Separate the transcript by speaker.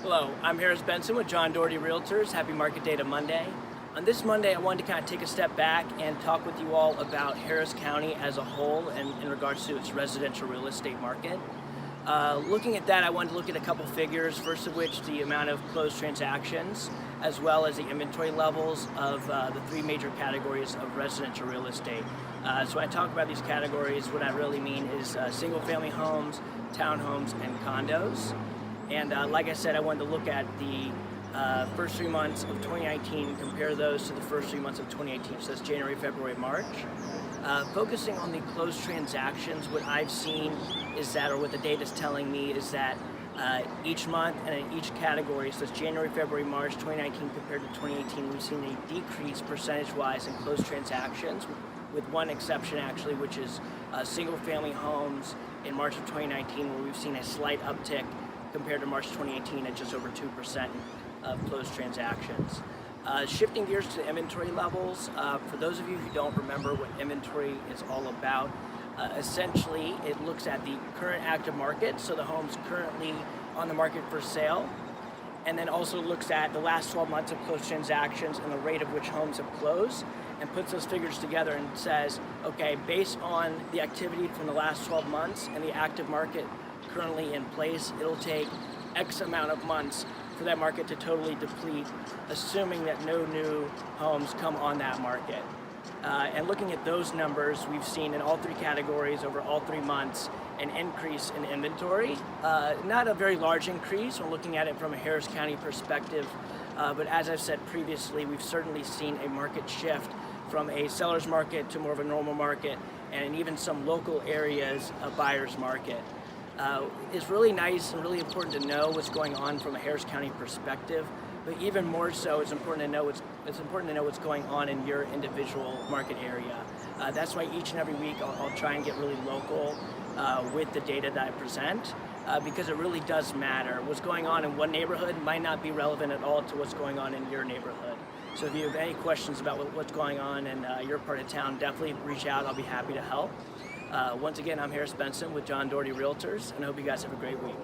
Speaker 1: Hello, I'm Harris Benson with John Doherty Realtors. Happy Market Data Monday. On this Monday, I wanted to kind of take a step back and talk with you all about Harris County as a whole and in regards to its residential real estate market. Looking at that, I wanted to look at a couple figures, first of which the amount of closed transactions, as well as the inventory levels of the three major categories of residential real estate. So when I talk about these categories, what I really mean is single-family homes, townhomes, and condos. And like I said, I wanted to look at the first 3 months of 2019, compare those to the first 3 months of 2018, so that's January, February, March. Focusing on the closed transactions, what I've seen is that, or what the data is telling me, is that each month and in each category, so it's January, February, March 2019 compared to 2018, we've seen a decrease percentage-wise in closed transactions, with one exception actually, which is single-family homes in March of 2019, where we've seen a slight uptick compared to March 2018 at just over 2% of closed transactions. Shifting gears to inventory levels, for those of you who don't remember what inventory is all about, essentially it looks at the current active market, so the homes currently on the market for sale, and then also looks at the last 12 months of closed transactions and the rate of which homes have closed, and puts those figures together and says, okay, based on the activity from the last 12 months and the active market currently in place, it'll take X amount of months for that market to totally deplete, assuming that no new homes come on that market. And looking at those numbers, we've seen in all three categories over all 3 months an increase in inventory. Not a very large increase when looking at it from a Harris County perspective, but as I've said previously, we've certainly seen a market shift from a seller's market to more of a normal market, and in even some local areas, a buyer's market. It's really nice and really important to know what's going on from a Harris County perspective, but even more so, it's important to know what's going on in your individual market area. That's why each and every week I'll try and get really local with the data that I present, because it really does matter. What's going on in one neighborhood might not be relevant at all to what's going on in your neighborhood. So if you have any questions about what's going on in your part of town, definitely reach out. I'll be happy to help. Once again, I'm Harris Benson with John Doherty Realtors, and I hope you guys have a great week.